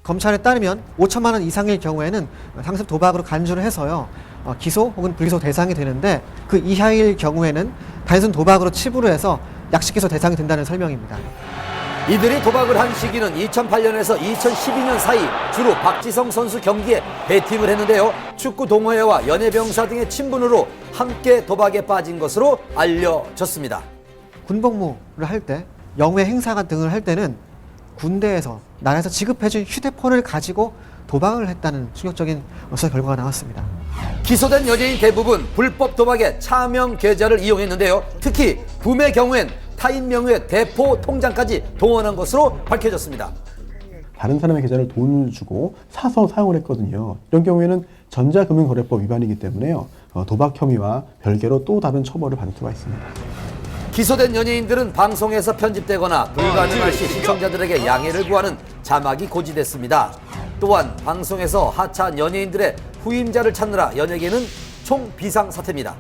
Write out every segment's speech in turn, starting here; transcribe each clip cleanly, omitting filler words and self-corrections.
검찰에 따르면 5천만 원 이상일 경우에는 상습 도박으로 간주를 해서요. 기소 혹은 불기소 대상이 되는데 그 이하일 경우에는 단순 도박으로 치부를 해서 약식기소 대상이 된다는 설명입니다. 이들이 도박을 한 시기는 2008년에서 2012년 사이 주로 박지성 선수 경기에 베팅을 했는데요. 축구 동호회와 연예병사 등의 친분으로 함께 도박에 빠진 것으로 알려졌습니다. 군복무를 할 때, 영외 행사 등을 할 때는 군대에서 나라에서 지급해준 휴대폰을 가지고 도박을 했다는 충격적인 수사 결과가 나왔습니다. 기소된 연예인 대부분 불법 도박에 차명 계좌를 이용했는데요. 특히 구매 경우엔 타인 명의의 대포 통장까지 동원한 것으로 밝혀졌습니다. 다른 사람의 계좌를 돈을 주고 사서 사용을 했거든요. 이런 경우에는 전자금융거래법 위반이기 때문에요. 도박 혐의와 별개로 또 다른 처벌을 받을 수가 있습니다. 기소된 연예인들은 방송에서 편집되거나 불가능할 시 시청자들에게 양해를 구하는 자막이 고지됐습니다. 또한 방송에서 하차한 연예인들의 후임자를 찾느라 연예계는 총 비상사태입니다.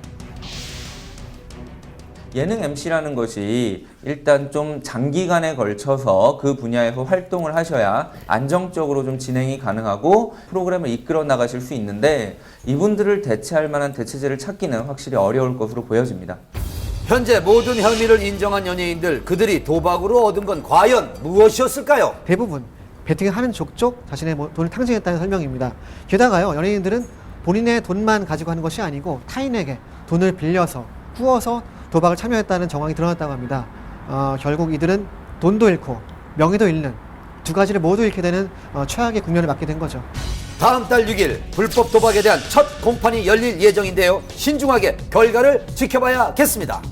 예능 MC라는 것이 일단 좀 장기간에 걸쳐서 그 분야에서 활동을 하셔야 안정적으로 좀 진행이 가능하고 프로그램을 이끌어 나가실 수 있는데 이분들을 대체할 만한 대체제를 찾기는 확실히 어려울 것으로 보여집니다. 현재 모든 혐의를 인정한 연예인들, 그들이 도박으로 얻은 건 과연 무엇이었을까요? 대부분 베팅을 하는 족족 자신의 돈을 탕진했다는 설명입니다. 게다가요, 연예인들은 본인의 돈만 가지고 하는 것이 아니고 타인에게 돈을 빌려서 꾸어서 도박을 참여했다는 정황이 드러났다고 합니다. 결국 이들은 돈도 잃고 명예도 잃는 두 가지를 모두 잃게 되는 최악의 국면을 맞게 된 거죠. 다음 달 6일 불법 도박에 대한 첫 공판이 열릴 예정인데요. 신중하게 결과를 지켜봐야겠습니다.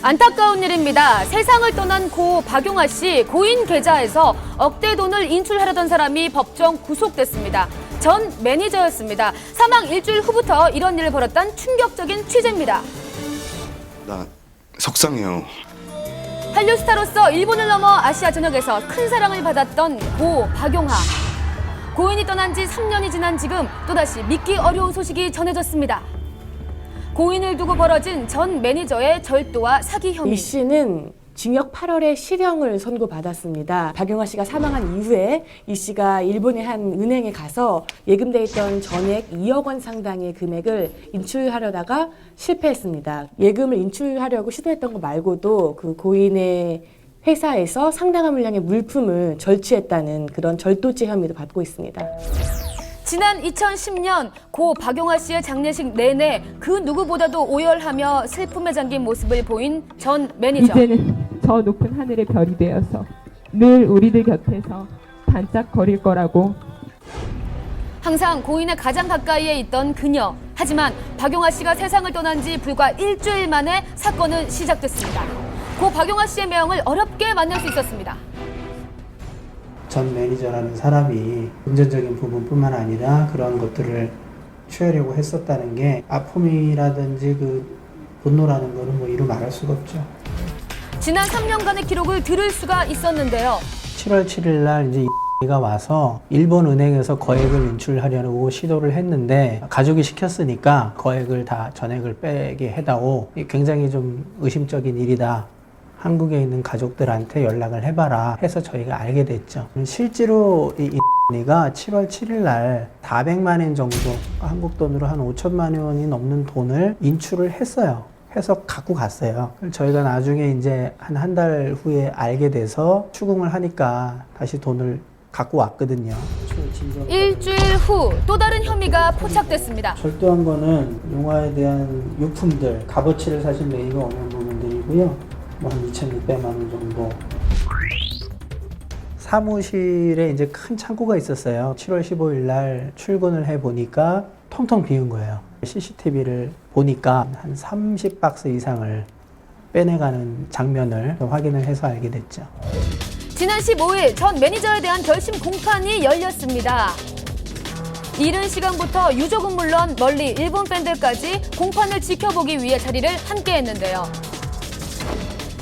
안타까운 일입니다. 세상을 떠난 고 박용아 씨 고인 계좌에서 억대 돈을 인출하려던 사람이 법정 구속됐습니다. 전 매니저였습니다. 사망 일주일 후부터 이런 일을 벌였던 충격적인 취재입니다. 나 속상해요. 한류 스타로서 일본을 넘어 아시아 전역에서 큰 사랑을 받았던 고 박용아. 고인이 떠난 지 3년이 지난 지금 또다시 믿기 어려운 소식이 전해졌습니다. 고인을 두고 벌어진 전 매니저의 절도와 사기 혐의. 이 씨는 징역 8월에 실형을 선고받았습니다. 박용아 씨가 사망한 이후에 이 씨가 일본의 한 은행에 가서 예금돼 있던 전액 2억 원 상당의 금액을 인출하려다가 실패했습니다. 예금을 인출하려고 시도했던 거 말고도 그 고인의 회사에서 상당한 물량의 물품을 절취했다는 그런 절도죄 혐의도 받고 있습니다. 지난 2010년 고 박용아 씨의 장례식 내내 그 누구보다도 오열하며 슬픔에 잠긴 모습을 보인 전 매니저. 이제는 저 높은 하늘의 별이 되어서 늘 우리들 곁에서 반짝거릴 거라고. 항상 고인의 가장 가까이에 있던 그녀. 하지만 박용아 씨가 세상을 떠난 지 불과 일주일 만에 사건은 시작됐습니다. 고 박용아 씨의 명을 어렵게 만날 수 있었습니다. 전 매니저라는 사람이 금전적인 부분뿐만 아니라 그런 것들을 취하려고 했었다는 게 아픔이라든지 그 분노라는 거는 뭐 이루 말할 수가 없죠. 지난 3년간의 기록을 들을 수가 있었는데요. 7월 7일 날 이제 가 와서 일본 은행에서 거액을 인출하려고 시도를 했는데 가족이 시켰으니까 거액을 다 전액을 빼게 해다오. 굉장히 좀 의심적인 일이다. 한국에 있는 가족들한테 연락을 해봐라 해서 저희가 알게 됐죠. 실제로 이가 7월 7일 날 400만 원 정도, 한국 돈으로 한 5천만 원이 넘는 돈을 인출을 했어요. 해서 갖고 갔어요. 저희가 나중에 이제 한 달 후에 알게 돼서 추궁을 하니까 다시 돈을 갖고 왔거든요. 일주일 후 또 다른 혐의가 포착됐습니다. 절도한 거는 용화에 대한 유품들, 값어치를 사실 매기가 어려운 부분들이고요. 뭐 한 2,600만 원 정도. 사무실에 이제 큰 창고가 있었어요. 7월 15일 날 출근을 해 보니까 텅텅 비운 거예요. CCTV를 보니까 한 30박스 이상을 빼내가는 장면을 확인을 해서 알게 됐죠. 지난 15일 전 매니저에 대한 결심 공판이 열렸습니다. 이른 시간부터 유족은 물론 멀리 일본 팬들까지 공판을 지켜보기 위해 자리를 함께 했는데요.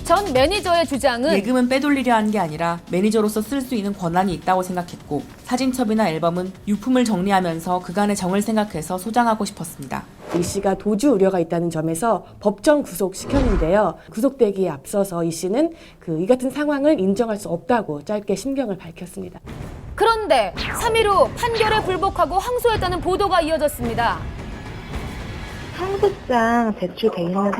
전 매니저의 주장은 예금은 빼돌리려 한 게 아니라 매니저로서 쓸 수 있는 권한이 있다고 생각했고 사진첩이나 앨범은 유품을 정리하면서 그간의 정을 생각해서 소장하고 싶었습니다. 이 씨가 도주 우려가 있다는 점에서 법정 구속시켰는데요. 구속되기에 앞서서 이 씨는 이 같은 상황을 인정할 수 없다고 짧게 심경을 밝혔습니다. 그런데 3일 후 판결에 불복하고 항소했다는 보도가 이어졌습니다. 상습상 제출돼 있는